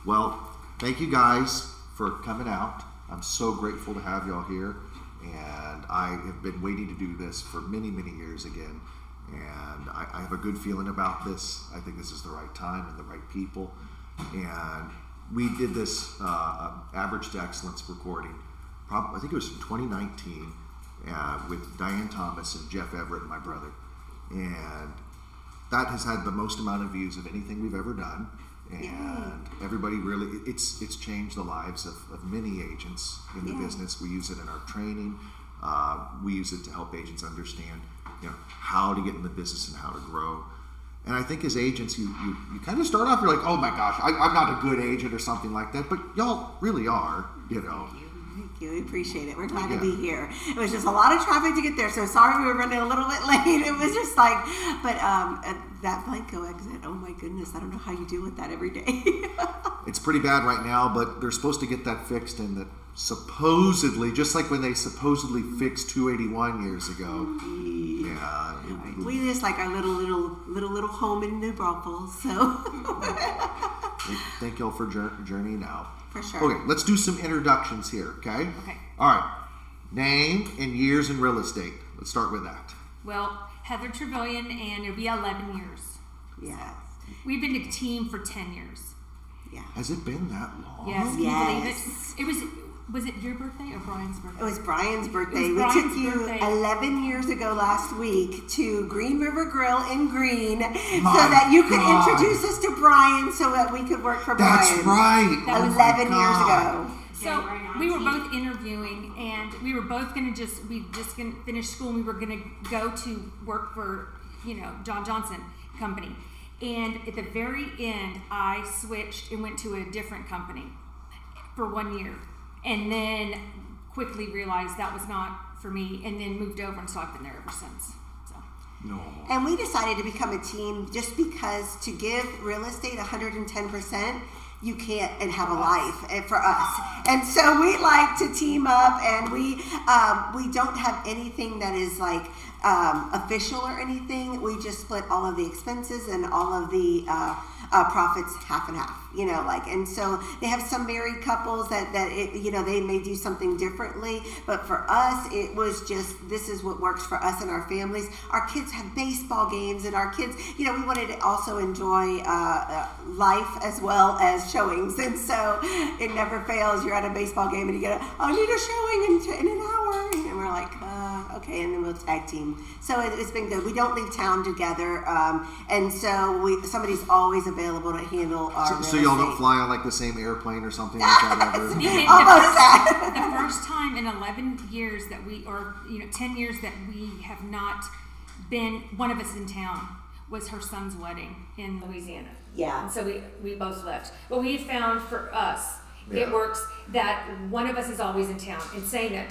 Well, thank you guys for coming out. I'm so grateful to have y'all here, and I have been waiting to do this for many, many years again, and I have a good feeling about this. I think this is the right time and the right people, and we did this Average to Excellence recording, I think it was in 2019, with Diane Thomas and Jeff Everett, my brother, and that has had the most amount of views of anything we've ever done. And everybody really, it's changed the lives of many agents in the business. We use it in our training. We use it to help agents understand, how to get in the business and how to grow. And I think as agents, you kind of start off, you're like, oh my gosh, I'm not a good agent or something like that. But y'all really are, Thank you. We appreciate it. We're glad to be here. It was just a lot of traffic to get there, so sorry we were running a little bit late. It was just like, but that Blanco exit, oh my goodness, I don't know how you deal with that every day. It's pretty bad right now, but they're supposed to get that fixed, and that supposedly, just like when they supposedly fixed 281 years ago. We just like our little home in New Braunfels, so. Thank y'all for journeying out. For sure. Okay, let's do some introductions here, okay? Okay. All right. Name and years in real estate. Let's start with that. Well, Heather Trevelyan, and it'll be 11 years. Yes. We've been a team for 10 years. Yeah. Has it been that long? Yes, can you believe it? Was it your birthday or Brian's birthday? It was Brian's birthday. It was We Brian's took you birthday. 11 years ago last week to Green River Grill in Green so that you could introduce us to Brian so that we could work for That's Brian. right. That was 11 years ago. So we were both interviewing, and we were both going to finish school, and we were going to go to work for, John Johnson Company. And at the very end, I switched and went to a different company for 1 year. And then quickly realized that was not for me, and then moved over, and so I've been there ever since. So. No. And we decided to become a team just because to give real estate 110%, you can't and have a life for us. And so we like to team up, and we don't have anything that is like official or anything. We just split all of the expenses and all of the profits half and half, and so they have some married couples that they may do something differently, but for us, it was just, this is what works for us and our families. Our kids have baseball games, and our kids, we wanted to also enjoy life as well as showings, and so it never fails. You're at a baseball game and you get I need a showing in an hour, and we're like, okay, and then we'll tag team. So it's been good. We don't leave town together, and so somebody's always available to handle our So y'all don't fly on like the same airplane or something like that ever? Almost the first time in 11 years that 10 years that we have not been, one of us in town, was her son's wedding in Louisiana. Yeah. And so we both left. But we found for us, it works that one of us is always in town, and saying that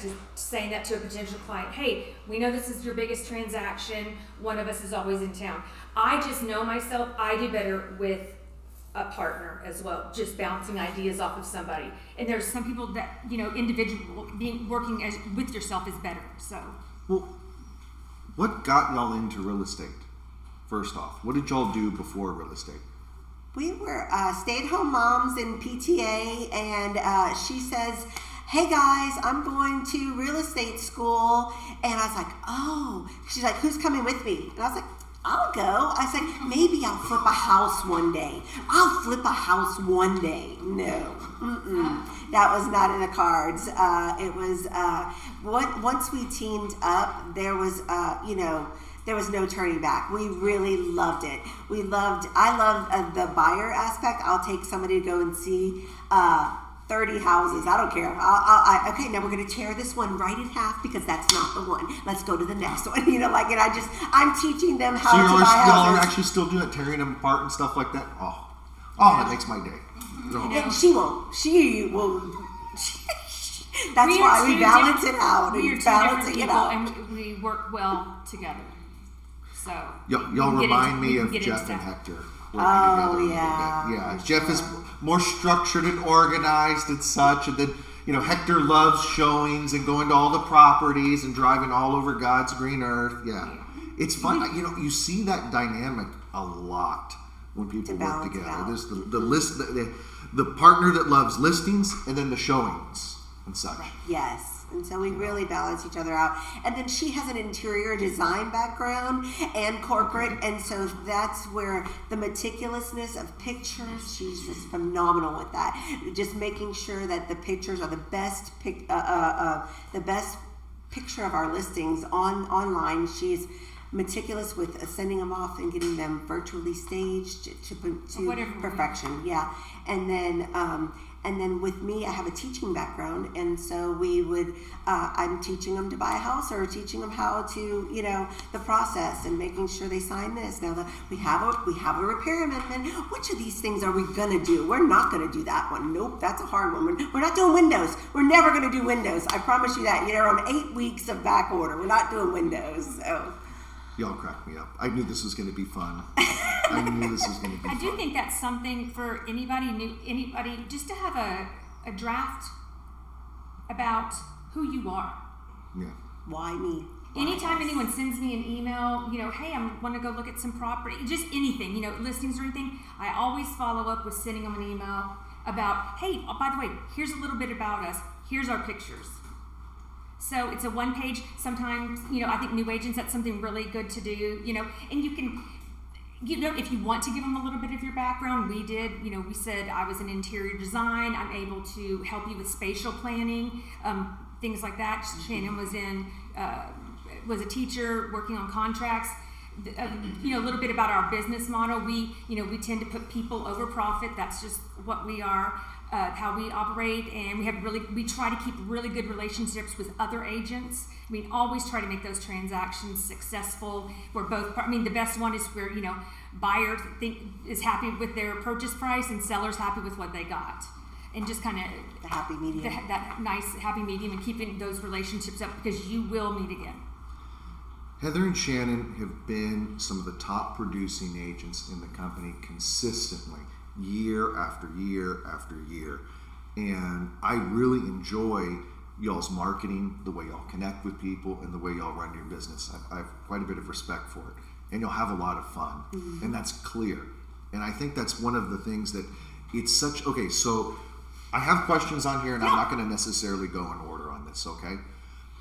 to a potential client, hey, we know this is your biggest transaction, one of us is always in town. I just know myself, I do better with a partner as well, just bouncing ideas off of somebody. And there's some people that, individual, working with yourself is better, so. Well, what got y'all into real estate, first off? What did y'all do before real estate? We were stay-at-home moms in PTA, and she says, hey guys, I'm going to real estate school. And I was like, oh. She's like, who's coming with me? And I was like, I'll go. I was like, maybe I'll flip a house one day. I'll flip a house one day. No. That was not in the cards. It was, once we teamed up, there was, there was no turning back. We really loved it. I loved the buyer aspect. I'll take somebody to go and see 30 houses. I don't care. Okay, now we're going to tear this one right in half because that's not the one. Let's go to the next one. And I'm teaching them how to buy houses. So y'all are actually still doing it, tearing them apart and stuff like that? Oh, that makes my day. And she will. That's why we balance it out. We are two different people, and we work well together. So y'all remind me of Jeff and Hector working together. Yeah. Jeff is more structured and organized and such, and then Hector loves showings and going to all the properties and driving all over God's green earth. Yeah, it's fun. You see that dynamic a lot when people To work balance it together. out. There's the partner that loves listings and then the showings and such. Yes. And so we really balance each other out. And then she has an interior design background and corporate. And so that's where the meticulousness of pictures, she's just phenomenal with that. Just making sure that the pictures are the best picture of our listings online. She's meticulous with sending them off and getting them virtually staged to perfection. Yeah. And then with me, I have a teaching background, and so we would, I'm teaching them to buy a house or teaching them how to, the process and making sure they sign this. Now we have a repair amendment. Which of these things are we gonna do? We're not gonna do that one. Nope, that's a hard one. We're not doing windows. We're never gonna do windows. I promise you that. You're on 8 weeks of back order. We're not doing windows. So. Y'all crack me up. I knew this was going to be fun. I do think that's something for anybody just to have a draft about who you are. Yeah. Why me? Anytime anyone sends me an email, hey, I want to go look at some property, just anything, listings or anything, I always follow up with sending them an email about, hey, by the way, here's a little bit about us. Here's our pictures. So it's a one page. Sometimes, I think new agents, that's something really good to do, and you can, if you want to give them a little bit of your background, we did, we said I was in interior design. I'm able to help you with spatial planning, things like that. Shannon was a teacher working on contracts. A little bit about our business model. We tend to put people over profit. That's just what we are. How we operate, and we try to keep really good relationships with other agents. We always try to make those transactions successful. Where the best one is where buyer is happy with their purchase price and seller's happy with what they got, and just kind of the happy medium. That nice happy medium, and keeping those relationships up because you will meet again. Heather and Shannon have been some of the top producing agents in the company consistently, year after year after year. And I really enjoy y'all's marketing, the way y'all connect with people, and the way y'all run your business. I have quite a bit of respect for it. And you'll have a lot of fun. Mm-hmm. And that's clear. And I think that's one of the things that it's such... Okay, so I have questions on here, and I'm not going to necessarily go in order on this, okay?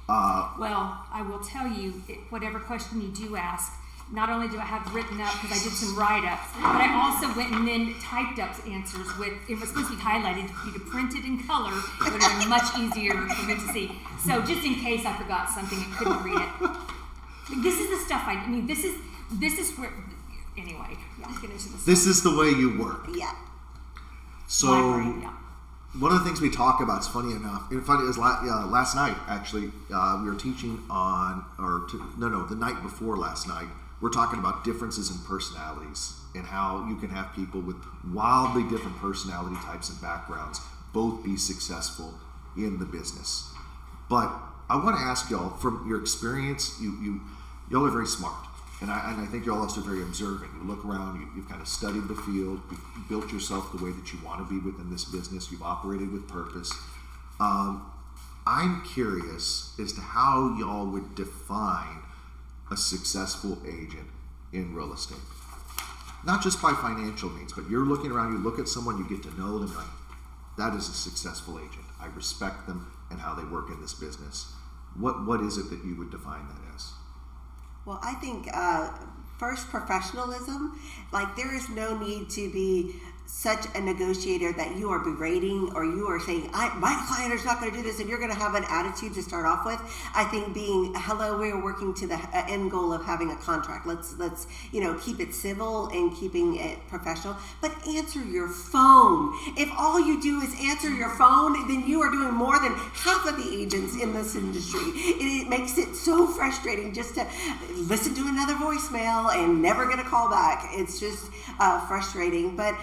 Well, I will tell you, whatever question you do ask, not only do I have written up because I did some write-ups, but I also went and then typed up answers it was supposed to be highlighted for you to print it in color. It would have been much easier for me to see. So just in case I forgot something and couldn't read it. This is the stuff this is where, anyway, let's get into this. This is the way you work. Yeah. So, one of the things we talk about is funny enough. It was last night, actually, we were teaching on, the night before last night, we're talking about differences in personalities and how you can have people with wildly different personality types and backgrounds both be successful in the business. But I want to ask y'all, from your experience, y'all are very smart. And I think y'all also very observant. You look around, you've kind of studied the field, you've built yourself the way that you want to be within this business, you've operated with purpose. I'm curious as to how y'all would define a successful agent in real estate. Not just by financial means, but you're looking around, you look at someone, you get to know them, like, that is a successful agent. I respect them and how they work in this business. What is it that you would define that as? Well, I think first, professionalism. Like, there is no need to be such a negotiator that you are berating or you are saying, my client is not going to do this, and you're going to have an attitude to start off with. I think being, hello, we are working to the end goal of having a contract. Let's keep it civil and keeping it professional, but answer your phone. If all you do is answer your phone, then you are doing more than half of the agents in this industry. It makes it so frustrating just to listen to another voicemail and never get a call back. It's just frustrating, but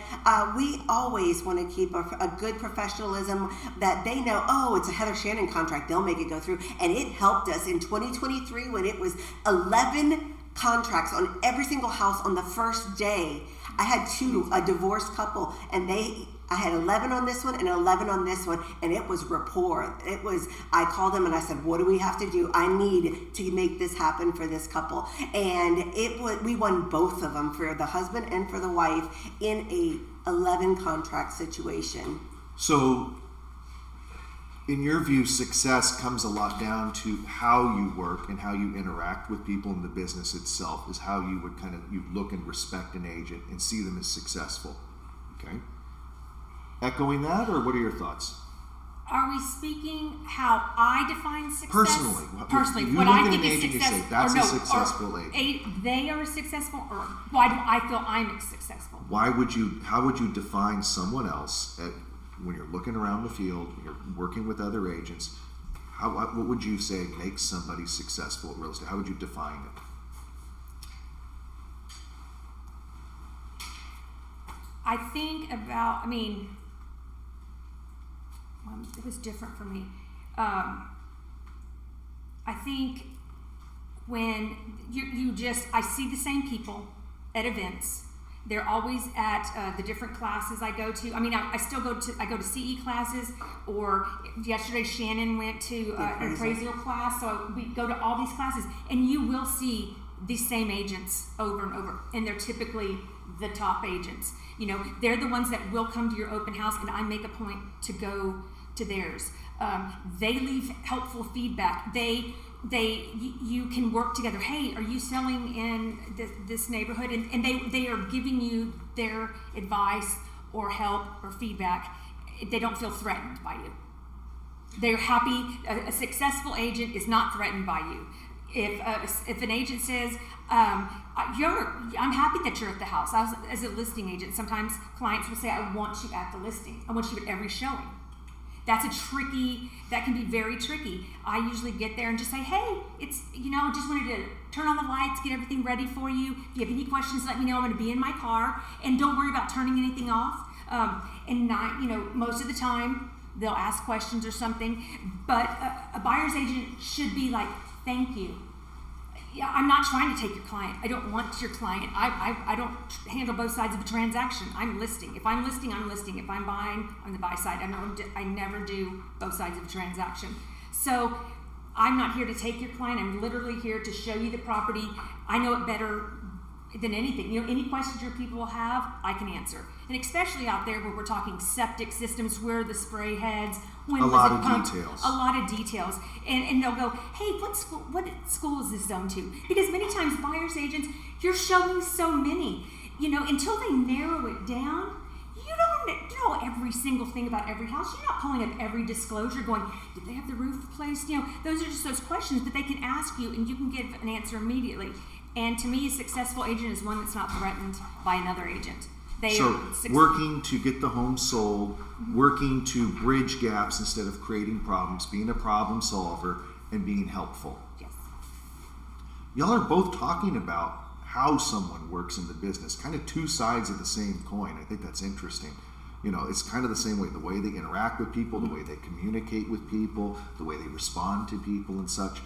we always want to keep a good professionalism that they know, it's a Heather Shannon contract, they'll make it go through. And it helped us in 2023 when it was 11 contracts on every single house on the first day. I had a divorced couple, and I had 11 on this one and 11 on this one, and it was rapport. I called them and I said, what do we have to do? I need to make this happen for this couple. And we won both of them, for the husband and for the wife, in a 11 contract situation. So, in your view, success comes a lot down to how you work and how you interact with people in the business itself, is how you would you look and respect an agent and see them as successful. Okay? Echoing that, or what are your thoughts? Are we speaking how I define success? Personally, what I think is success. You say, that's a successful agent. They are successful, or why do I feel I'm successful? How would you define someone else when you're looking around the field, you're working with other agents? What would you say makes somebody successful at real estate? How would you define it? I think about, it was different for me. I think when I see the same people at events. They're always at the different classes I go to. I go to CE classes, or yesterday Shannon went to an appraisal class, so we go to all these classes, and you will see these same agents over and over, and they're typically the top agents. They're the ones that will come to your open house, and I make a point to go to theirs. They leave helpful feedback. You can work together. Hey, are you selling in this neighborhood? And they are giving you their advice or help or feedback. They don't feel threatened by you. They're happy. A successful agent is not threatened by you. If an agent says, I'm happy that you're at the house. As a listing agent, sometimes clients will say, I want you at the listing. I want you at every showing. That can be very tricky. I usually get there and just say, hey, I just wanted to turn on the lights, get everything ready for you. If you have any questions, let me know. I'm going to be in my car, and don't worry about turning anything off. Most of the time they'll ask questions or something, but a buyer's agent should be like, thank you. Yeah, I'm not trying to take your client. I don't want your client. I don't handle both sides of a transaction. I'm listing. If I'm listing, I'm listing. If I'm buying, I'm the buy side. I never do both sides of a transaction. So I'm not here to take your client. I'm literally here to show you the property. I know it better than anything. Any questions your people will have, I can answer. And especially out there where we're talking septic systems, where are the spray heads, when a was lot it of pumped? details. A lot of details. And they'll go, hey, what school is this zoned to? Because many times buyer's agents, you're showing so many, until they narrow it down, you don't know every single thing about every house. You're not pulling up every disclosure going, did they have the roof replaced? Those are just those questions that they can ask you, and you can give an answer immediately. And to me, a successful agent is one that's not threatened by another agent. Working to get the home sold, working to bridge gaps instead of creating problems, being a problem solver, and being helpful. Yes. Y'all are both talking about how someone works in the business, kind of two sides of the same coin. I think that's interesting. It's kind of the same way, the way they interact with people, the way they communicate with people, the way they respond to people and such.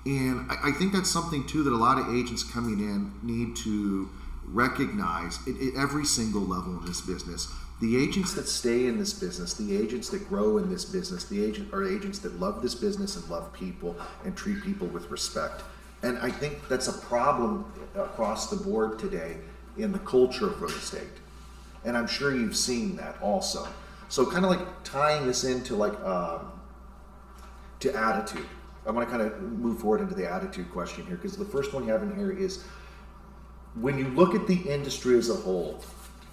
And I think that's something, too, that a lot of agents coming in need to recognize at every single level in this business. The agents that stay in this business, the agents that grow in this business, are agents that love this business and love people and treat people with respect. And I think that's a problem across the board today in the culture of real estate. And I'm sure you've seen that also. So kind of like tying this into to attitude. I want to kind of move forward into the attitude question here, because the first one you have in here is, when you look at the industry as a whole,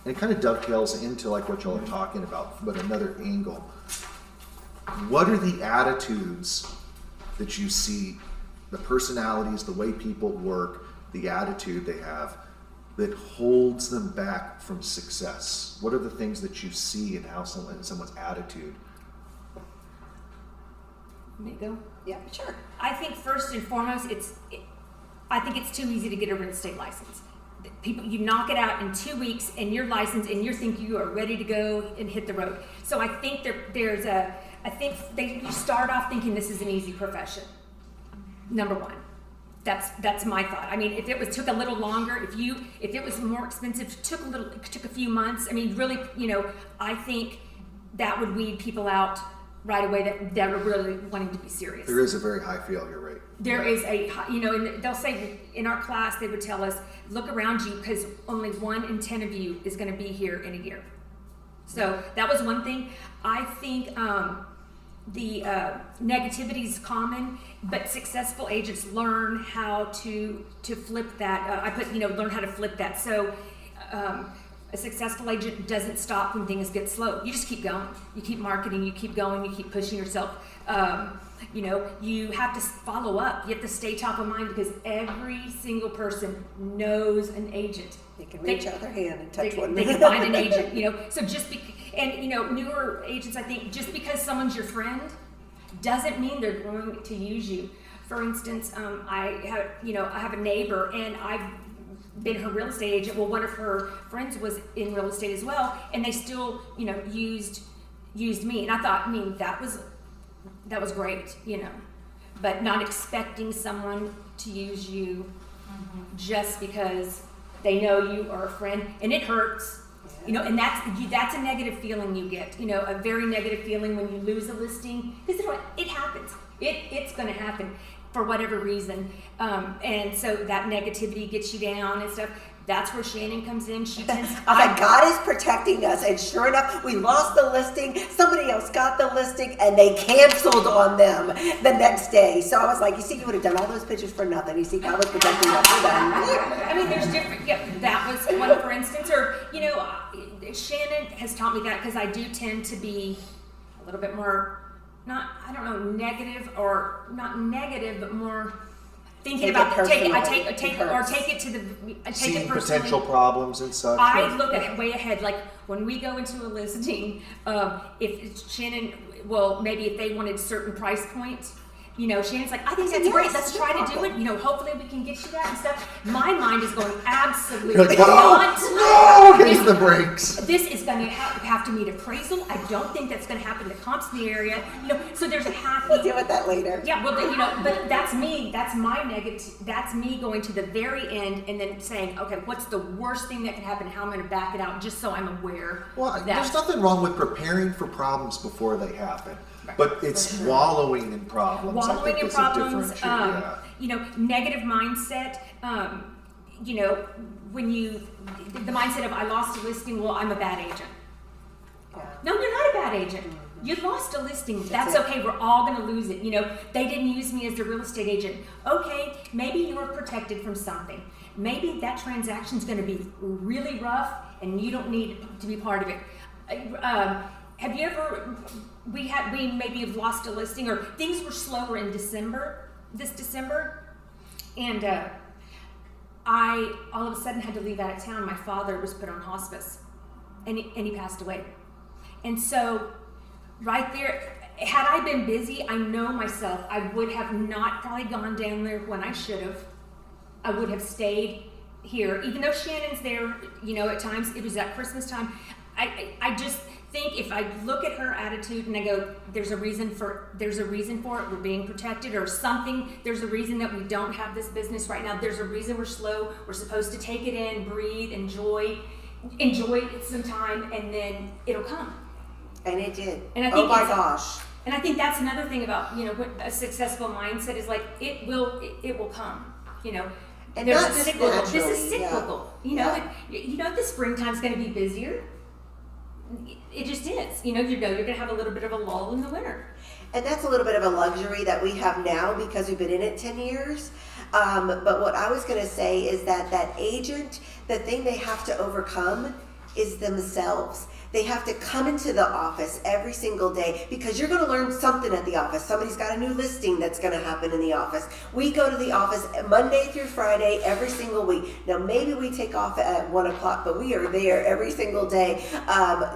and it kind of dovetails into like what y'all are talking about, but another angle, what are the attitudes that you see, the personalities, the way people work, the attitude they have, that holds them back from success? What are the things that you see in how someone's attitude? May I go? Yeah, sure. I think first and foremost, I think it's too easy to get a real estate license. People, you knock it out in 2 weeks, and you're licensed, and you think you are ready to go and hit the road. So I think you start off thinking this is an easy profession. Number one. that's my thought. I mean, if it took a little longer, if it was more expensive, took a few months. I mean, really, I think that would weed people out right away that are really wanting to be serious. There is a very high failure rate. There is and they'll say in our class, they would tell us, look around you because only 1 in 10 of you is going to be here in a year. So that was one thing. I think the negativity is common, but successful agents learn how to flip that. Learn how to flip that. So a successful agent doesn't stop when things get slow. You just keep going. You keep marketing. You keep going. You keep pushing yourself. You have to follow up. You have to stay top of mind because every single person knows an agent. They can reach out their hand and touch one. They can find an agent. So newer agents, I think, just because someone's your friend doesn't mean they're going to use you. For instance, I have a neighbor, and I've been her real estate agent. Well, one of her friends was in real estate as well, and they still, used me. And I thought, that was great, but not expecting someone to use you just because they know you are a friend, and it hurts. And that's a negative feeling you get. A very negative feeling when you lose a listing, because it happens. It's going to happen for whatever reason, and so that negativity gets you down and stuff. That's where Shannon comes in. She tends. I was like, God is protecting us, and sure enough, we lost the listing. Somebody else got the listing, and they canceled on them the next day. So I was like, you see, you would have done all those pictures for nothing. You see, God was protecting us for that. I mean, there's different. Yeah, that was one, for instance, or Shannon has taught me that because I do tend to be a little bit more, negative, or not negative, but more. Thinking about take it to the seeing potential problems and such. I look at it way ahead. Like when we go into a listing, if Shannon, maybe if they wanted certain price points, Shannon's like, I think that's great. Let's try to do it. Hopefully we can get you that and stuff. My mind is going absolutely not. No, get the brakes. This is going to have to meet appraisal. I don't think that's going to happen to comps in the area. So there's a happy. We'll deal with that later. Yeah, but that's me. That's my negative. That's me going to the very end and then saying, okay, what's the worst thing that can happen? How I'm going to back it out, just so I'm aware. Well, there's nothing wrong with preparing for problems before they happen. Right. But it's wallowing in problems. Wallowing in problems, negative mindset, when the mindset of I lost a listing, well, I'm a bad agent. Yeah. No, you're not a bad agent. Mm-hmm. You lost a listing. That's okay. We're all going to lose it. They didn't use me as their real estate agent. Okay, maybe you were protected from something. Maybe that transaction's going to be really rough and you don't need to be part of it. Have you ever... We maybe have lost a listing, or things were slower in this December, and I all of a sudden had to leave out of town. My father was put on hospice, and he passed away. And so right there, had I been busy, I know myself, I would have not probably gone down there when I should have. I would have stayed here, even though Shannon's there, at times. It was at Christmas time. I just think if I look at her attitude and I go, there's a reason for it, we're being protected, or something, there's a reason that we don't have this business right now, there's a reason we're slow, we're supposed to take it in, breathe, enjoy it some time, and then it'll come. And it did. And I think gosh. And I think that's another thing about, what a successful mindset is like, it will come, And not just cyclical. naturally. This is cyclical. The springtime's going to be busier. It just is. You're going to have a little bit of a lull in the winter. And that's a little bit of a luxury that we have now because we've been in it 10 years. But what I was going to say is that agent, the thing they have to overcome is themselves. They have to come into the office every single day because you're going to learn something at the office. Somebody's got a new listing that's going to happen in the office. We go to the office Monday through Friday every single week. Now, maybe we take off at 1 o'clock, but we are there every single day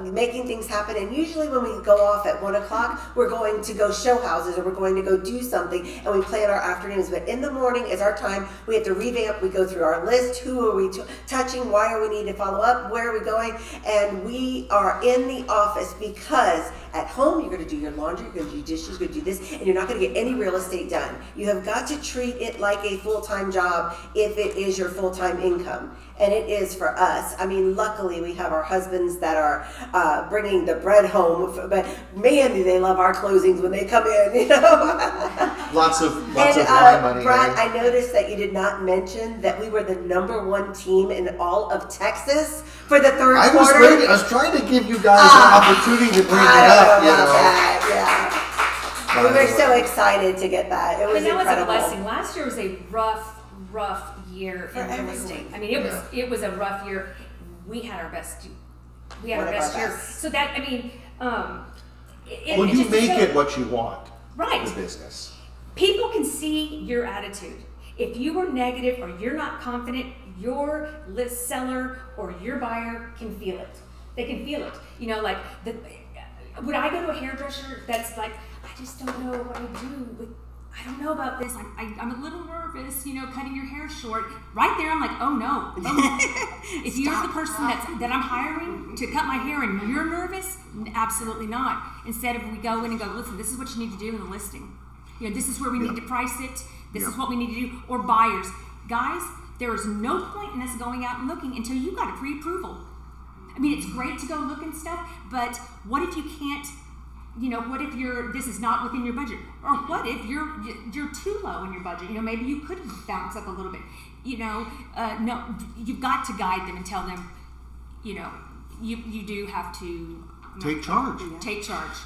making things happen. And usually when we go off at 1 o'clock, we're going to go show houses or we're going to go do something, and we plan our afternoons. But in the morning is our time. We have to revamp. We go through our list. Who are we touching? Why are we needing to follow up? Where are we going? And we are are in the office, because at home you're going to do your laundry, you're going to do dishes, you're going to do this, and you're not going to get any real estate done. You have got to treat it like a full-time job if it is your full-time income. And it is for us. I mean, luckily we have our husbands that are bringing the bread home, but man, do they love our closings when they come in, you know. Lots of wine money. Brad, I noticed that you did not mention that we were the #1 team in all of Texas for the third quarter. I was trying to give you guys an opportunity to bring it up. Yeah. We were so excited to get that. It was that incredible. was a blessing. Last year was a rough year for in real everything. estate. I mean, it was a rough year. We had our best. We had One our of best our year. best. So that, I mean, Well, you make it what you want. Right. The business. People can see your attitude. If you are negative or you're not confident, your list seller or your buyer can feel it. They can feel it. You know, like, would I go to a hairdresser that's like, I just don't know what I do. I don't know about this. I'm a little nervous, you know, cutting your hair short. Right there, I'm like, oh no. If you're the person that I'm hiring to cut my hair and you're nervous, absolutely not. Instead of we go in and go, listen, this is what you need to do in the listing. You know, this is where we need to price it. This is what we need to do. Or buyers. Guys, there is no point in us going out and looking until you got a pre-approval. I mean, it's great to go look and stuff, but what if you can't, you know, what if this is not within your budget? Or what if you're too low in your budget? You know, maybe you could bounce up a little bit. You know, no, you've got to guide them and tell them, you know, you do have to take charge. Take charge.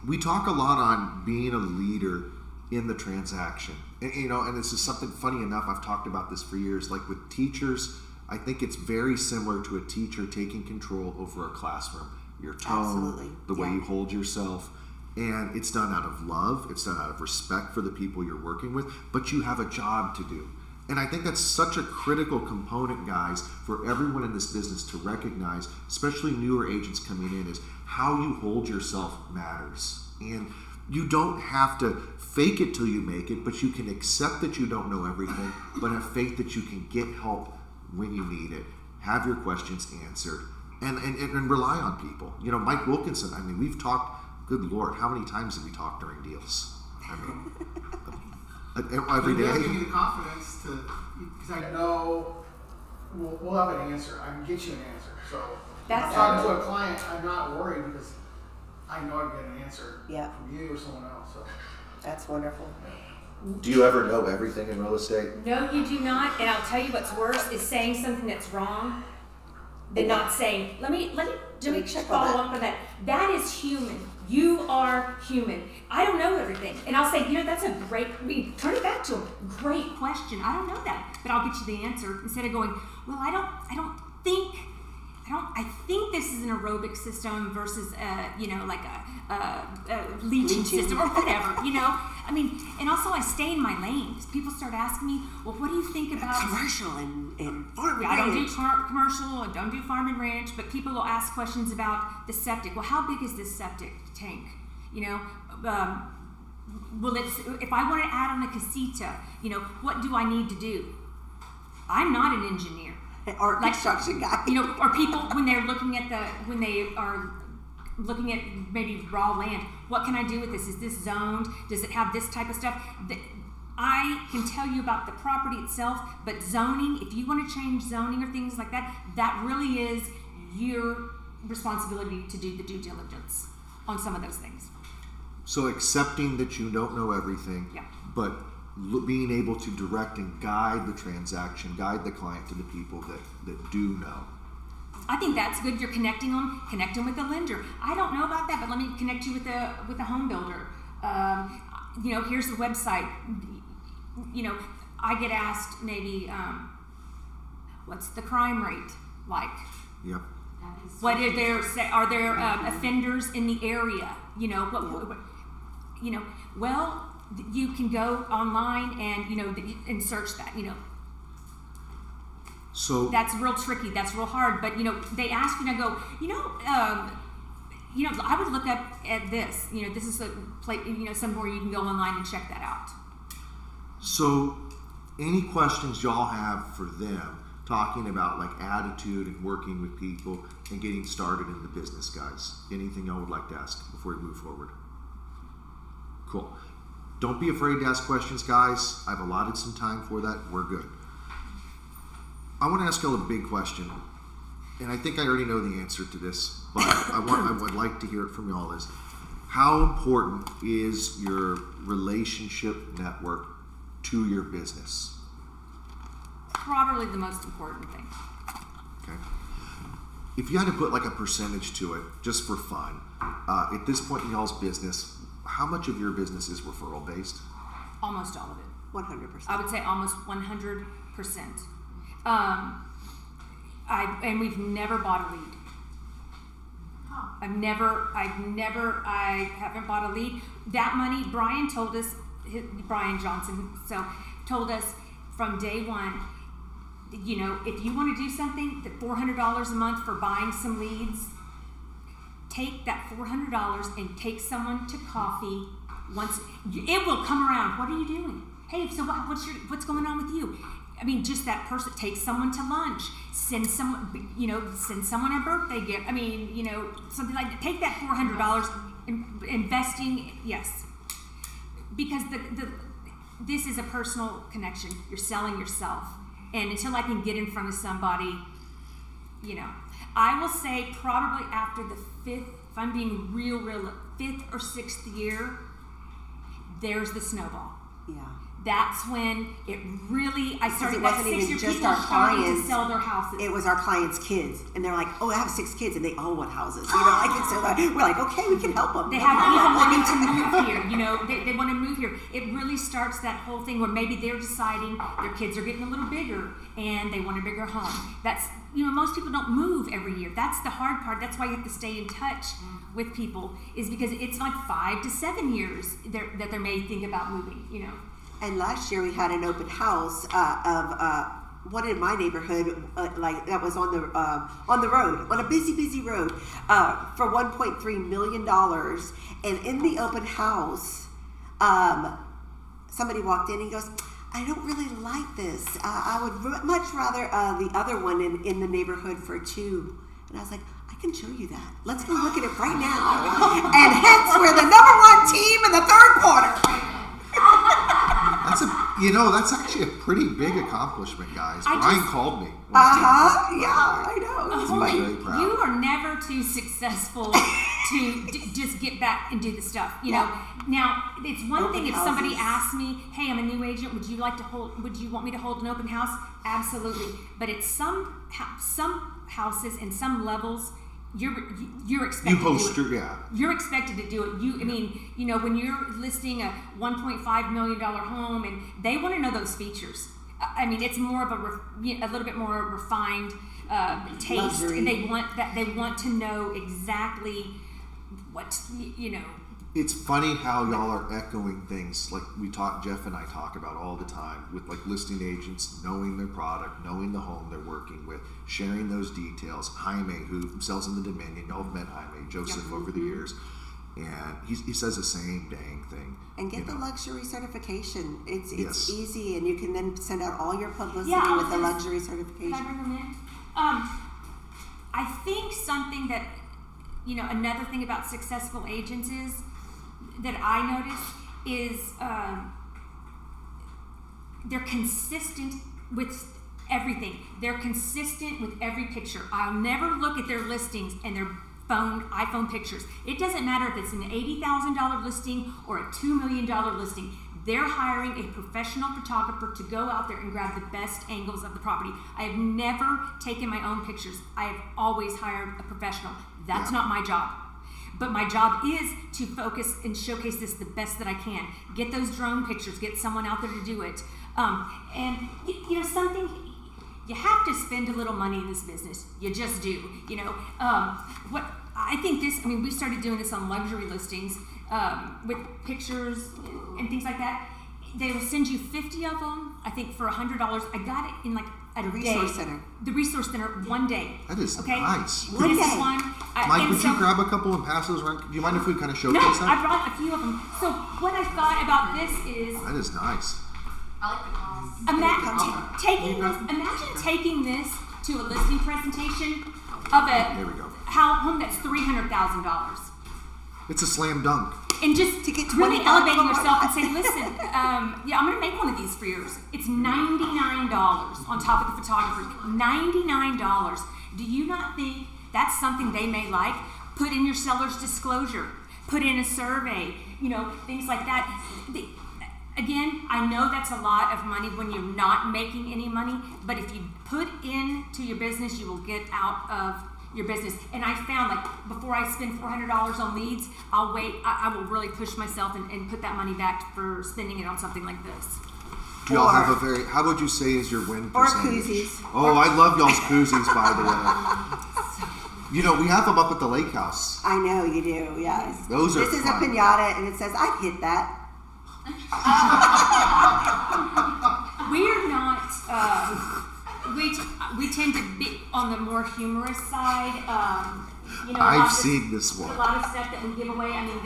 We talk a lot on being a leader in the transaction. And, you know, and this is something funny enough, I've talked about this for years. Like with teachers, I think it's very similar to a teacher taking control over a classroom. Your tone, the way you hold yourself, and it's done out of love, it's done out of respect for the people you're working with, but you have a job to do. And I think that's such a critical component, guys, for everyone in this business to recognize, especially newer agents coming in, is how you hold yourself matters. And you don't have to fake it till you make it, but you can accept that you don't know everything, but have faith that you can get help when you need it, have your questions answered, and rely on people. You know, Mike Wilkinson, I mean, we've talked, good Lord, how many times have we talked during deals? I mean, every day. Give me the confidence to, because I know we'll have an answer. I can get you an answer. So if I'm talking to a client, I'm not worried because I know I can get an answer from you or someone else. So that's wonderful. Do you ever know everything in real estate? No, you do not. And I'll tell you what's worse is saying something that's wrong than not saying, let me follow up on that. That is human. You are human. I don't know everything. And I'll say, you know, that's a great, turn it back to them. Great question. I don't know that, but I'll get you the answer instead of going, well, I think this is an aerobic system versus, you know, like a leaching system or whatever, you know. I mean, and also I stay in my lane. People start asking me, well, what do you think about commercial and farm and I don't do ranch? commercial, I don't do farm and ranch, but people will ask questions about the septic. Well, how big is this septic tank? You know, if I want to add on a casita, you know, what do I need to do? I'm not an engineer. Or construction guy. You know, or people when they are looking at maybe raw land, what can I do with this? Is this zoned? Does it have this type of stuff? I can tell you about the property itself, but zoning, if you want to change zoning or things like that, that really is your responsibility to do the due diligence on some of those things. So accepting that you don't know everything, but being able to direct and guide the transaction, guide the client to the people that do know. I think that's good. You're connecting them with the lender. I don't know about that, but let me connect you with a home builder. You know, here's the website. You know, I get asked maybe, what's the crime rate like? Yep. What are there offenders in the area? You know, what you know, well, you can go online and, you know, and search that, you know. So that's real tricky. That's real hard. But, you know, they ask me and I go, you know, I would look up at this. You know, this is a place, you know, somewhere you can go online and check that out. So any questions y'all have for them, talking about like attitude and working with people and getting started in the business, guys. Anything I would like to ask before we move forward? Cool. Don't be afraid to ask questions, guys. I've allotted some time for that. We're good. I want to ask y'all a big question, and I think I already know the answer to this, but I would like to hear it from y'all. Is how important is your relationship network to your business? Probably the most important thing. Okay. If you had to put like a percentage to it, just for fun, at this point in y'all's business, how much of your business is referral based? Almost all of it. 100%. I would say almost 100%. And we've never bought a lead. I haven't bought a lead. That money, Brian told us, Brian Johnson, told us from day one, you know, if you want to do something, that $400 a month for buying some leads, take that $400 and take someone to coffee. Once it will come around. What are you doing? Hey, so what's going on with you? I mean, just that person. Take someone to lunch. Send someone a birthday gift. I mean, you know, something like that. Take that $400, investing. Yes, because this is a personal connection. You're selling yourself, and until I can get in front of somebody, you know, I will say probably after the fifth, if I'm being real, fifth or sixth year, there's the snowball. Yeah. That's when it really, I started, It that wasn't 6 year even just people our starting to clients. sell their houses. It was our clients' kids, and they're like, "Oh, I have 6 kids, and they all want houses." You know, like it's so we're like, "Okay, we can help them." They have people wanting to move here, you know, they want to move here. It really starts that whole thing where maybe they're deciding their kids are getting a little bigger and they want a bigger home. That's, you know, most people don't move every year. That's the hard part. That's why you have to stay in touch with people, is because it's like 5 to 7 years that they may think about moving, you know. And last year we had an open house of one in my neighborhood, like that was on the road, on a busy road, for $1.3 million. And in the open house, somebody walked in and he goes, "I don't really like this. I would much rather the other one in the neighborhood for 2." And I was like, "I can show you that. Let's go look at it right now." And hence we're the #1 team in the 3rd quarter. That's actually a pretty big accomplishment, guys. Brian called me. Yeah, I know. He was very proud. You are never too successful to just get back and do the stuff. You know. Now, it's one Open thing if houses. somebody asks me, "Hey, I'm a new agent. Would you want me to hold an open house?" Absolutely. But at some houses and some levels, you're expected to do it. You're expected to do it. I mean, you know, when you're listing a $1.5 million home and they want to know those features. I mean, it's more of a little bit more refined taste, Luxury. and they want to know exactly what, you know. It's funny how y'all are echoing things like Jeff and I talk about all the time with like listing agents, knowing their product, knowing the home they're working with, sharing those details. Jaime, who sells in the Dominion, y'all have met Jaime, Joseph, over the years, and he says the same dang thing. And get the luxury certification. It's Yes. easy, and you can then send out all your publicity Yeah, with the okay. luxury Can I certification. bring them in? I think something that, you know, another thing about successful agents is that I notice is they're consistent with everything. They're consistent with every picture. I'll never look at their listings and their iPhone pictures. It doesn't matter if it's an $80,000 listing or a $2 million listing. They're hiring a professional photographer to go out there and grab the best angles of the property. I have never taken my own pictures. I have always hired a professional. That's not my job. But my job is to focus and showcase this the best that I can. Get those drone pictures. Get someone out there to do it. And you know something, you have to spend a little money in this business. You just do. You know what? I think this. I mean, we started doing this on luxury listings with pictures and things like that. They will send you 50 of them. I think for $100. I got it in like a Resource day. center. The resource center, one day. That is okay? nice. This One is day. one. Mike, would you grab a couple and pass those around? Do you mind if we kind of showcase No, that? I brought a few of them. So what I thought about this is, That is nice. I like the calls. Imagine taking this to a listing presentation of There we go. home that's $300,000. It's a slam dunk. And just To get really 25 elevating of yourself them. and saying, listen, yeah, I'm going to make one of these for yours. It's $99 on top of the photography. $99. Do you not think that's something they may like? Put in your seller's disclosure. Put in a survey. Things like that. Again, I know that's a lot of money when you're not making any money, but if you put into your business, you will get out of your business. And I found, like, before I spend $400 on leads, I'll wait. I will really push myself and put that money back for spending it on something like this. Do y'all have how would you say is your win Or percentage? koozies. Oh, I love y'all's koozies, by the way. We have them up at the lake house. I know you do, yes. Those are This is a fun. pinata, and it says, I'd hit that. We're not. We tend to be on the more humorous side. I've seen this one. A lot of stuff that we give away. I mean,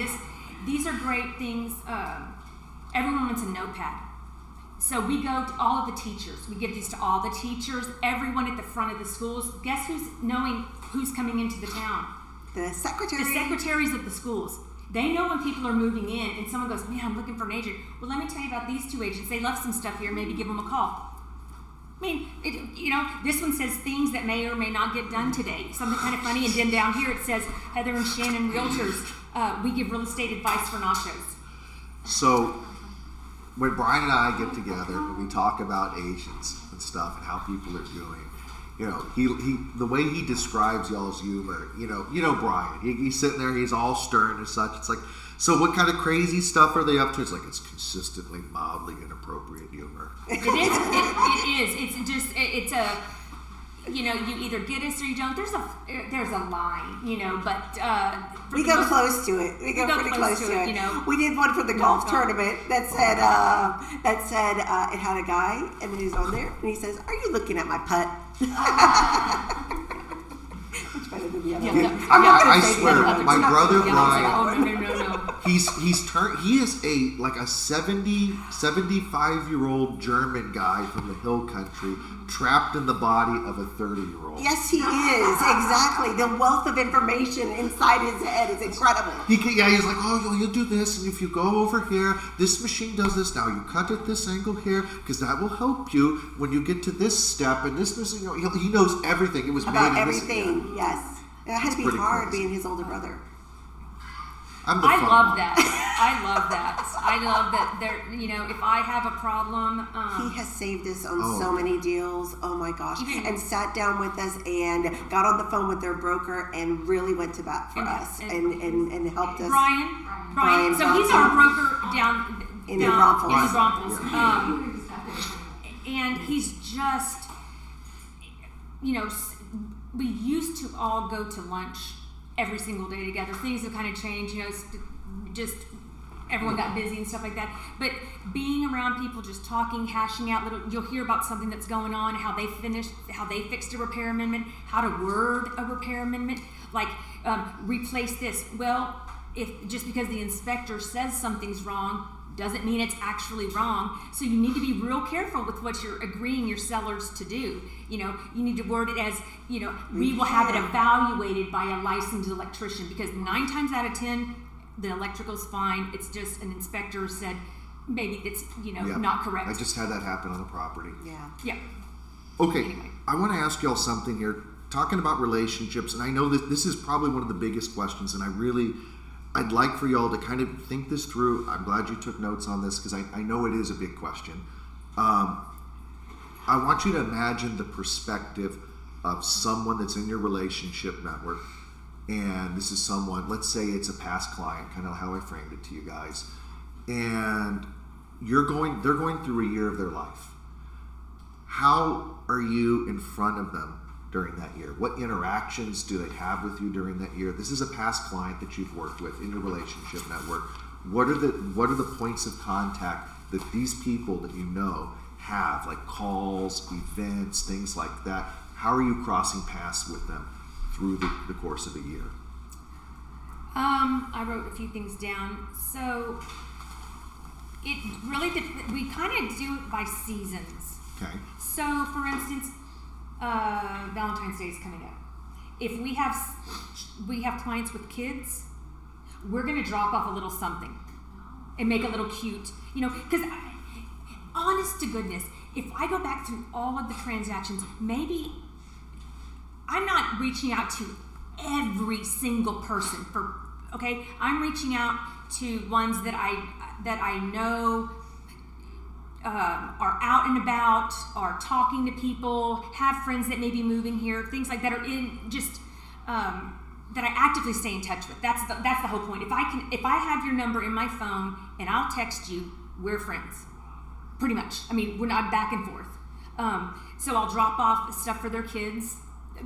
these are great things. Everyone wants a notepad. So we go to all of the teachers. We give these to all the teachers, everyone at the front of the schools. Guess who's coming into the town? The secretary. The secretaries of the schools. They know when people are moving in and someone goes, man, I'm looking for an agent. Well, let me tell you about these two agents. They left some stuff here. Maybe give them a call. I mean, this one says things that may or may not get done today. Something kind of funny. And then down here it says, Heather and Shannon Realtors. We give real estate advice for nachos. So when Brian and I get together and we talk about agents and stuff and how people are doing, he the way he describes y'all's humor, Brian, he's sitting there, he's all stern and such. It's like, so what kind of crazy stuff are they up to? It's like, it's consistently mildly inappropriate humor. It is. It's just, it's a, you either get us or you don't. There's a line, but We go close to it. We go pretty close to it. We did one for the golf tournament that said it had a guy, and then he was on there, and he says, "Are you looking at my putt?" Much better than the other. I swear, my brother Brian, No. he is a 75-year-old German guy from the hill country trapped in the body of a 30-year-old. Yes, he is. Exactly. The wealth of information inside his head is incredible. He's like, oh, you'll do this, and if you go over here, this machine does this. Now you cut at this angle here, because that will help you when you get to this step, and this machine, he knows everything. It was About made in everything, this, yes. It had to be pretty hard crazy. being his older brother. I love that. I love that there, if I have a problem. He has saved us on so many deals. Oh my gosh. And sat down with us and got on the phone with their broker and really went to bat for us and helped us. Brian. So he's our broker down in the Braunfels. And he's just, we used to all go to lunch every single day together. Things have kind of changed, just everyone got busy and stuff like that. But being around people, just talking, hashing out you'll hear about something that's going on, how they fixed a repair amendment, how to word a repair amendment, like replace this. Well, just because the inspector says something's wrong doesn't mean it's actually wrong. So you need to be real careful with what you're agreeing your sellers to do. You need to word it as, we will have it evaluated by a licensed electrician, because 9 times out of 10, the electrical's fine. It's just an inspector said maybe it's, not correct. I just had that happen on a property. Yeah. Okay, Anyway. I want to ask y'all something here. Talking about relationships, and I know that this is probably one of the biggest questions, and I'd like for y'all to kind of think this through. I'm glad you took notes on this, because I know it is a big question. I want you to imagine the perspective of someone that's in your relationship network, and this is someone, let's say it's a past client, kind of how I framed it to you guys, and they're going through a year of their life. How are you in front of them during that year? What interactions do they have with you during that year? This is a past client that you've worked with in your relationship network. What are the points of contact that these people that you know have, like calls, events, things like that? How are you crossing paths with them through the course of a year? I wrote a few things down. So It really we kind of do it by seasons. Okay. So, for instance, Valentine's Day is coming up. If we have clients with kids, we're going to drop off a little something and make a little cute, because honest to goodness, if I go back through all of the transactions, maybe I'm not reaching out to every single person okay? I'm reaching out to ones that I know are out and about, are talking to people, have friends that may be moving here, things like that are in just that I actively stay in touch with. That's the whole point. If I have your number in my phone and I'll text you, we're friends, pretty much. I mean, we're not back and forth. So I'll drop off stuff for their kids.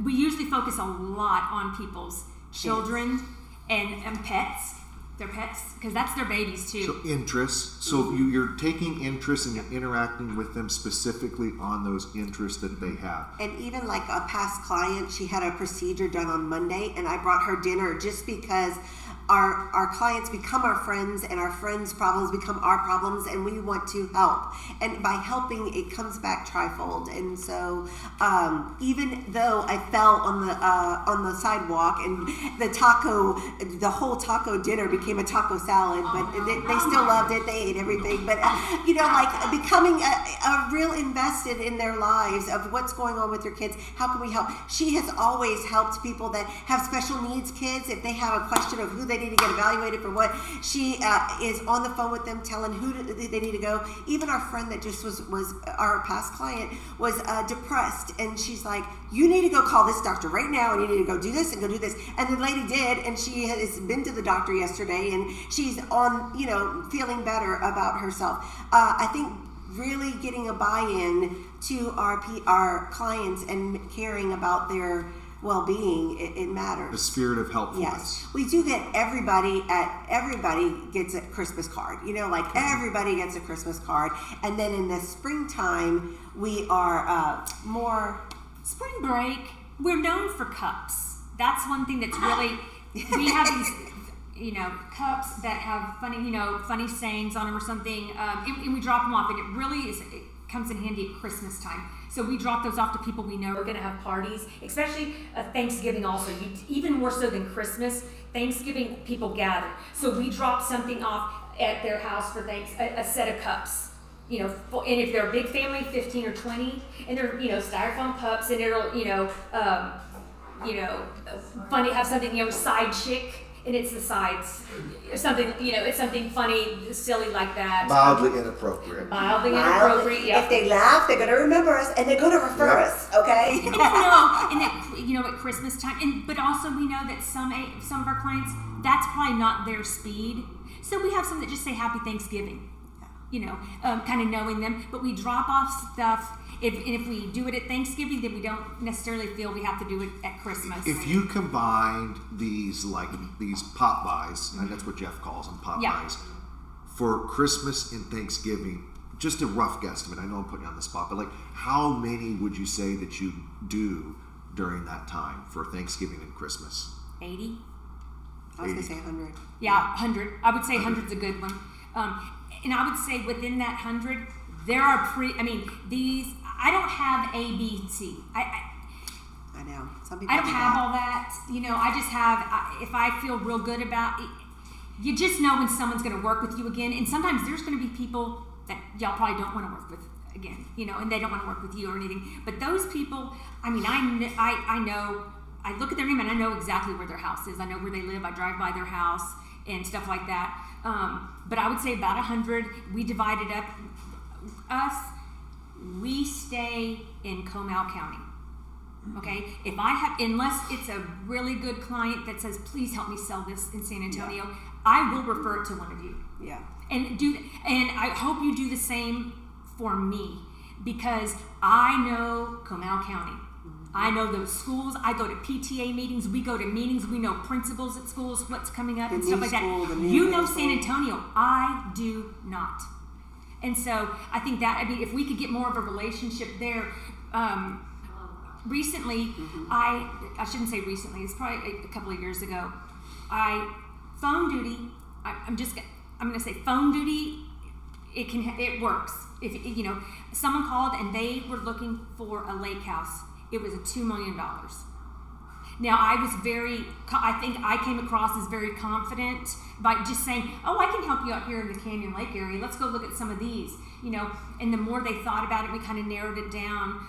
We usually focus a lot on people's children and pets. Their pets, because that's their babies too. So interests. So you're taking interest and you're interacting with them specifically on those interests that they have. And even like a past client, she had a procedure done on Monday, and I brought her dinner just because our clients become our friends, and our friends' problems become our problems, and we want to help. And by helping, it comes back trifold. And so, even though I fell on the sidewalk, and the whole taco dinner became a taco salad, but they still loved it. They ate everything. But like becoming a real invested in their lives of what's going on with their kids. How can we help? She has always helped people that have special needs kids if they have a question of who they need to get evaluated for what. She is on the phone with them telling who they need to go. Even our friend that just was our past client was depressed, and she's like, you need to go call this doctor right now, and you need to go do this and go do this. And the lady did, and she has been to the doctor yesterday, and she's on, feeling better about herself. I think really getting a buy-in to our clients and caring about their well-being, it matters. The spirit of helpfulness. Yes, we do get everybody gets a Christmas card. Everybody gets a Christmas card, and then in the springtime we are more spring break. We're known for cups. That's one thing that's really we have these cups that have funny sayings on them or something, and we drop them off, and it really comes in handy at Christmas time. So we drop those off to people we know. We're going to have parties, especially Thanksgiving also. Even more so than Christmas, Thanksgiving people gather. So we drop something off at their house for a set of cups. And if they're a big family, 15 or 20, and they're, styrofoam cups, and it'll, funny, have something, side chick. And it's the sides, something, it's something funny, silly like that. Mildly inappropriate. Yeah. If they laugh, they're going to remember us, and they're going to refer us, okay? And at Christmas time, but also we know that some of our clients, that's probably not their speed. So we have some that just say Happy Thanksgiving, kind of knowing them. But we drop off stuff. If we do it at Thanksgiving, then we don't necessarily feel we have to do it at Christmas. If you combined these pop buys, and that's what Jeff calls them, pop buys, for Christmas and Thanksgiving, just a rough guesstimate, I know I'm putting you on the spot, but how many would you say that you do during that time for Thanksgiving and Christmas? 80. I was going to say 100. Yeah, 100. I would say 100's a good one. And I would say within that 100, there are I don't have A, B, C. I know. Some people I don't have all that. I just have, if I feel real good about it, you just know when someone's going to work with you again. And sometimes there's going to be people that y'all probably don't want to work with again, and they don't want to work with you or anything. But those people, I know, I look at their name and I know exactly where their house is. I know where they live. I drive by their house and stuff like that. But I would say about 100. We divided up. We stay in Comal County. Okay, unless it's a really good client that says, please help me sell this in San Antonio, I will refer it to one of you. Yeah. And I hope you do the same for me, because I know Comal County. I know those schools. I go to PTA meetings. We go to meetings. We know principals at schools, what's coming up and stuff like that. You know San Antonio. I do not. And so I think that, if we could get more of a relationship there. Recently, I shouldn't say recently, it's probably a couple of years ago, phone duty, I'm going to say phone duty it works. If someone called and they were looking for a lake house, it was a $2 million. Now I think I came across as very confident by just saying, oh, I can help you out here in the Canyon Lake area. Let's go look at some of these, and the more they thought about it, we kind of narrowed it down.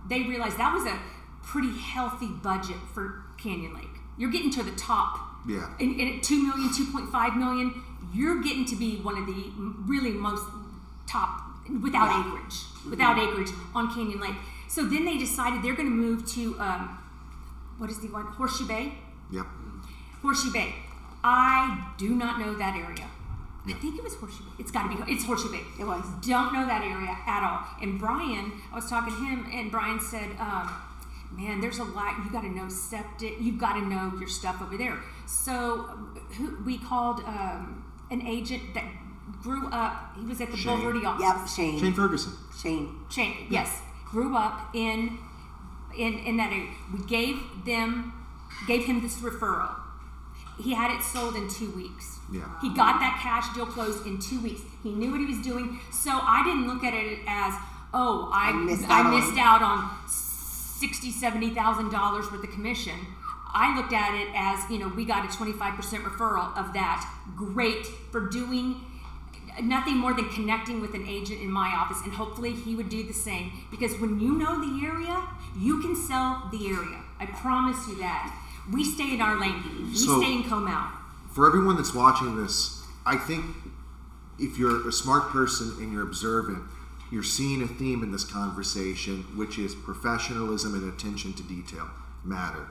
They realized that was a pretty healthy budget for Canyon Lake. You're getting to the top. Yeah. And at 2 million, 2.5 million, you're getting to be one of the really most top without acreage on Canyon Lake. So then they decided they're going to move to what is the one? Horseshoe Bay? Yep. Horseshoe Bay. I do not know that area. I think it was Horseshoe Bay. It's got to be. It's Horseshoe Bay. It was. Don't know that area at all. And Brian, I was talking to him, and Brian said, man, there's a lot. You got to know septic. You've got to know your stuff over there. So we called an agent that grew up. He was at the Shane. Bulverde office. Yep, Shane Ferguson. Shane. Yes, grew up in that area. We gave him this referral. He had it sold in 2 weeks. Yeah. He got that cash deal closed in 2 weeks. He knew what he was doing. So I didn't look at it as, oh, I missed out on $60,000, $70,000 worth of commission. I looked at it as, we got a 25% referral of that. Great for doing nothing more than connecting with an agent in my office, and hopefully he would do the same. Because when you know the area, you can sell the area. I promise you that. We stay in our lane. We stay in Comau. For everyone that's watching this, I think if you're a smart person and you're observant, you're seeing a theme in this conversation, which is professionalism and attention to detail matter.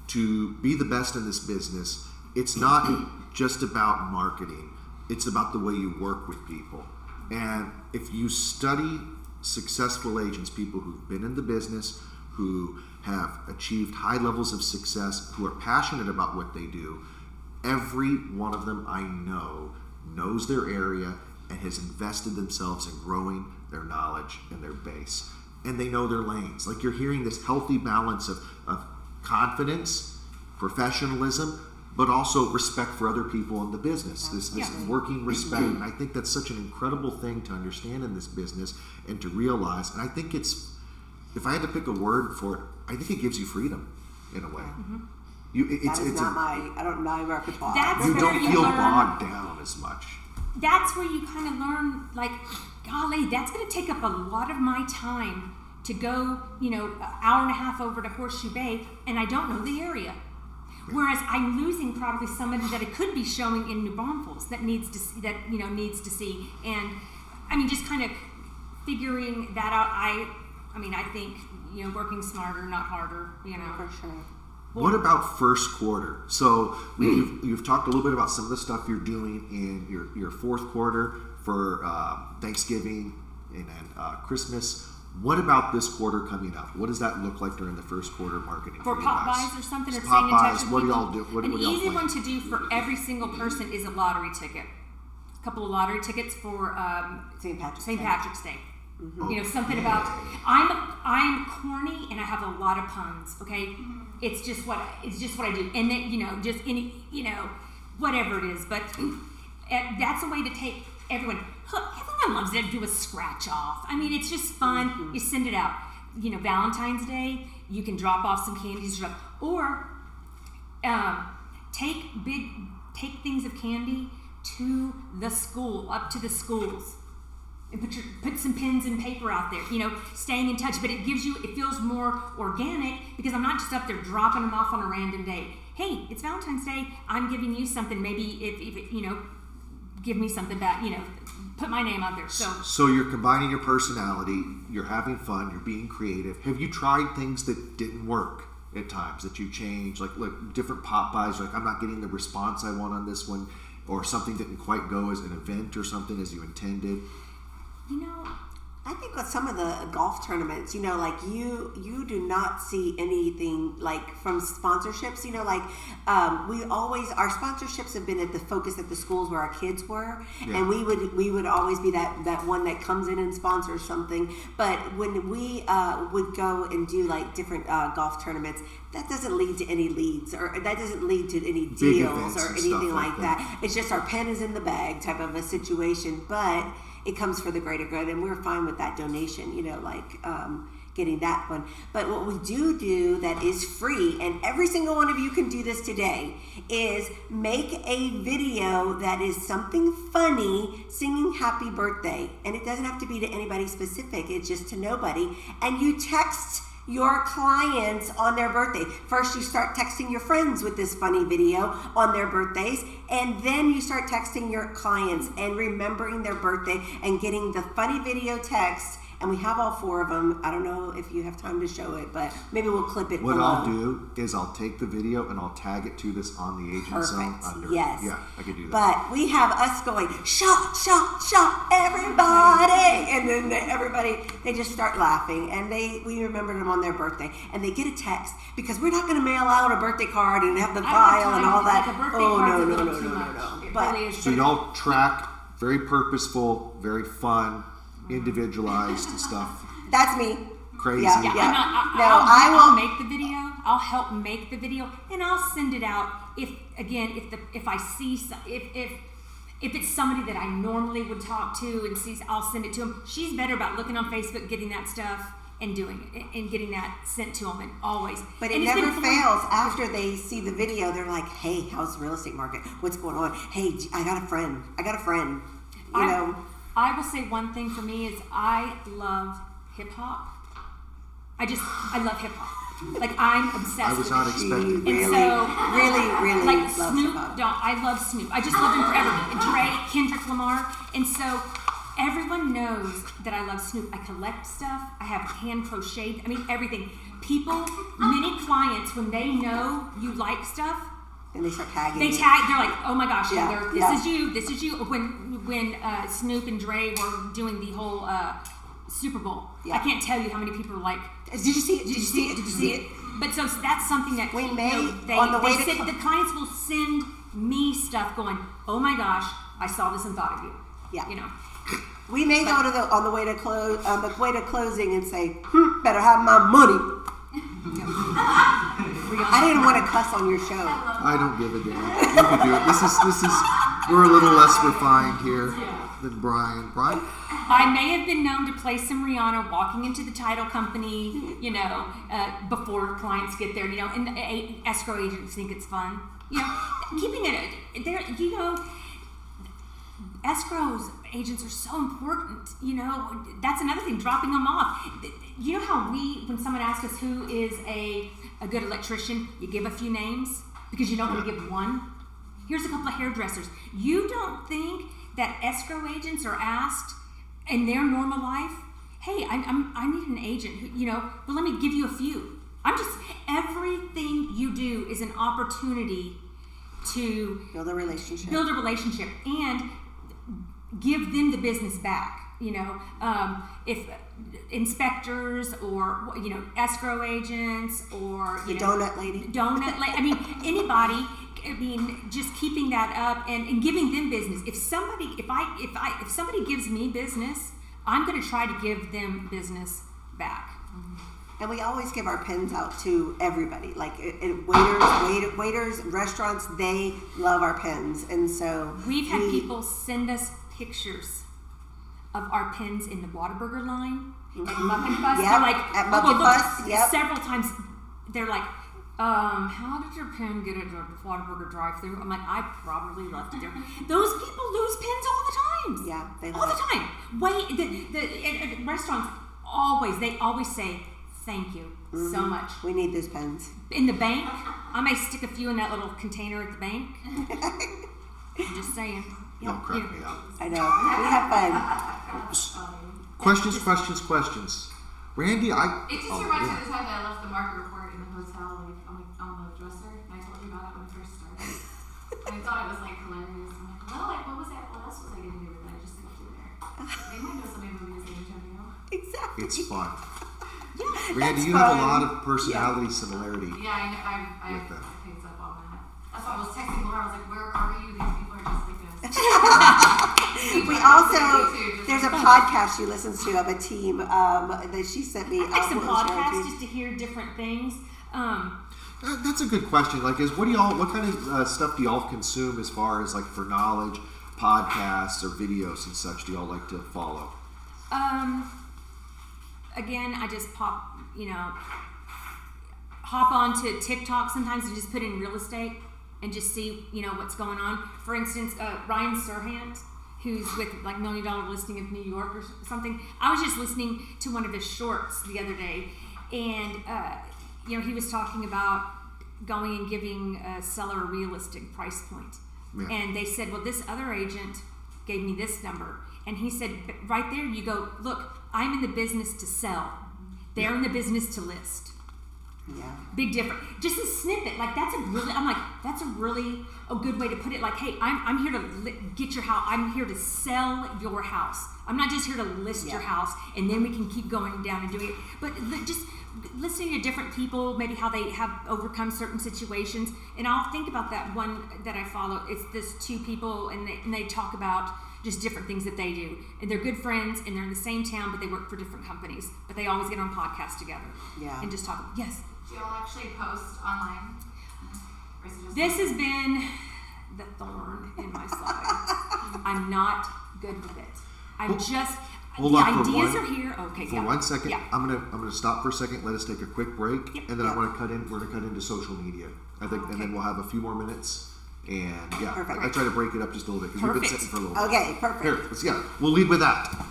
To be the best in this business, it's not just about marketing. It's about the way you work with people. And if you study successful agents, people who've been in the business, who have achieved high levels of success, who are passionate about what they do, every one of them I know knows their area and has invested themselves in growing their knowledge and their base. And they know their lanes. Like, you're hearing this healthy balance of confidence, professionalism, but also respect for other people in the business, this working respect. And I think that's such an incredible thing to understand in this business and to realize. And I think if I had to pick a word for it, I think it gives you freedom in a way. Mm-hmm. It's not my repertoire. That's you where don't you feel learn. bogged down as much. That's where you kind of learn, like, golly, that's going to take up a lot of my time to go, an hour and a half over to Horseshoe Bay, and I don't know the area. Whereas I'm losing probably somebody that it could be showing in New Braunfels that needs to see, needs to see. And I mean, just kind of figuring that out. I think, working smarter, not harder, For sure. What about first quarter? So you've talked a little bit about some of the stuff you're doing in your fourth quarter for Thanksgiving and then Christmas. What about this quarter coming up? What does that look like during the first quarter marketing for you pop guys? buys or something, or Just staying in pop touch buys, with what do people? y'all do? What An do y'all easy plan? one to do for every single person is a lottery ticket. A couple of lottery tickets for St. Patrick's Day. Mm-hmm. Something about I'm corny and I have a lot of puns. Okay, it's just what I do, and then just any whatever it is. But that's a way to take everyone. Everyone loves to do a scratch off. I mean, it's just fun. Mm-hmm. You send it out. Valentine's Day, you can drop off some candies or take things of candy to the school, up to the schools, and put some pens and paper out there. Staying in touch, but it feels more organic because I'm not just up there dropping them off on a random day. Hey, it's Valentine's Day. I'm giving you something. Maybe if give me something back. Put my name out there. So you're combining your personality, you're having fun, you're being creative. Have you tried things that didn't work at times, that you changed, like different pop buys, like I'm not getting the response I want on this one, or something didn't quite go as an event or something as you intended? I think with some of the golf tournaments, like you do not see anything like from sponsorships. Our sponsorships have been at the focus at the schools where our kids were, and we would always be that one that comes in and sponsors something. But when we would go and do like different golf tournaments, that doesn't lead to any leads, or that doesn't lead to any deals or anything like that. It's just our pen is in the bag type of a situation, but it comes for the greater good, and we're fine with that donation, getting that one. But what we do that is free, and every single one of you can do this today, is make a video that is something funny, singing happy birthday. And it doesn't have to be to anybody specific, it's just to nobody. And you text your clients on their birthday. First, you start texting your friends with this funny video on their birthdays, and then you start texting your clients and remembering their birthday and getting the funny video text. And we have all 4 of them. I don't know if you have time to show it, but maybe we'll clip it What below. I'll do is I'll take the video and I'll tag it to this on the agent zone under. Yes. Yeah, I can do that. But we have us going, shot, shot, shot, everybody. And then everybody, they just start laughing. And we remembered them on their birthday. And they get a text, because we're not going to mail out a birthday card and have the file and all that. No. But so y'all track, very purposeful, very fun, individualized and stuff. That's me. Crazy. Yeah. I'll make the video. I'll help make the video, and I'll send it out. If I see if it's somebody that I normally would talk to and sees, I'll send it to them. She's better about looking on Facebook, getting that stuff, and doing it, and getting that sent to them, and always. But it never fails. After they see the video, they're like, "Hey, how's the real estate market? What's going on? Hey, I got a friend. I will say one thing for me is I love hip hop. I love hip hop. Like, I'm obsessed I was with not it. expecting that. Really, And so, really like love Snoop hip-hop. Dogg, I love Snoop. I just love him forever. And Dre, Kendrick Lamar, and so everyone knows that I love Snoop. I collect stuff. I have hand crocheted. I mean, everything. Many clients, when they know you like stuff, and they start tagging. They're like, oh my gosh, Yeah, Heather, this is you. When Snoop and Dre were doing the whole Super Bowl, I can't tell you how many people were like, Did you see it? Did you see it? But so that's something that the clients will send me stuff going, oh my gosh, I saw this and thought of you. Yeah. We may go on the way to closing and say, better have my money. I didn't want to cuss on your show. I don't give a damn. You can do it. This is we're a little less refined here than Brian. Brian? I may have been known to play some Rihanna walking into the title company, before clients get there, and the escrow agents think it's fun. Keeping it there, escrows agents are so important. That's another thing, dropping them off. You know how when someone asks us who is a good electrician, you give a few names because you don't want to give one. Here's a couple of hairdressers. You don't think that escrow agents are asked in their normal life, hey, I need an agent who, well, let me give you a few. Everything you do is an opportunity to build a relationship and give them the business back. If inspectors or escrow agents or donut lady. Anybody. Just keeping that up and giving them business. If somebody gives me business, I'm going to try to give them business back. And we always give our pens out to everybody. Like waiters, restaurants, they love our pens. And so we've had people send us pictures of our pens in the Whataburger line at Muck and Fuss. Yep, They're like, at Muck and Fuss. Yep. Several times they're like, how did your pen get at a Whataburger drive-thru? I'm like, I probably left it there. Those people lose pens all the time. Yeah, they all the time. At restaurants, they always say, thank you so much. We need those pens. In the bank, I may stick a few in that little container at the bank. I'm just saying. Don't crack me up. I know. We have fun. Questions. Randy, It just reminds me of the time that I left the market report in the hotel, on the dresser, and I told you about it when we first started. I thought it was hilarious. I'm like, what was that? What else was I going to do with it? I just left it there. They might know somebody movie is San Antonio. Exactly. It's fun. Yeah, Randy, that's you have a fun. lot of personality similarity. Yeah, I With that. picked up on that. That's why I was texting Laura. I was like, where are you? These people are just like us. We also, there's a podcast she listens to of a team that she sent me. I like some we'll share with podcasts you. just to hear different things. That's a good question. Like, what kind of stuff do y'all consume as far as like for knowledge, podcasts or videos and such? Do y'all like to follow? Again, I just hop onto TikTok sometimes and just put in real estate and just see, what's going on. For instance, Ryan Serhant, who's with like $1 Million Listing of New York or something. I was just listening to one of his shorts the other day, and he was talking about going and giving a seller a realistic price point. Yeah. And they said, well, this other agent gave me this number. And he said, right there, you go, look, I'm in the business to sell. They're in the business to list. Yeah. Big difference. Just a snippet. Like, that's a really good way to put it. Like, hey, I'm here to get your house. I'm here to sell your house. I'm not just here to list your house, and then we can keep going down and doing it. But just listening to different people, maybe how they have overcome certain situations. And I'll think about that one that I follow. It's this two people, and they talk about just different things that they do. And they're good friends, and they're in the same town, but they work for different companies. But they always get on podcasts together. Yeah. And just talk. Yes? Do y'all actually post online? Or is it just This has been the thorn in my side. I'm not good with it. Hold on for ideas one- are here. Okay, For 1 second, Yeah. I'm gonna stop for a second. Let us take a quick break, and then Yep. we're gonna cut into social media. I think, and then we'll have a few more minutes. And yeah, Perfect. I try to break it up just a little bit because we've been Perfect. sitting for a little while. Okay, perfect. Here, we'll lead with that. some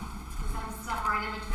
stuff right in between?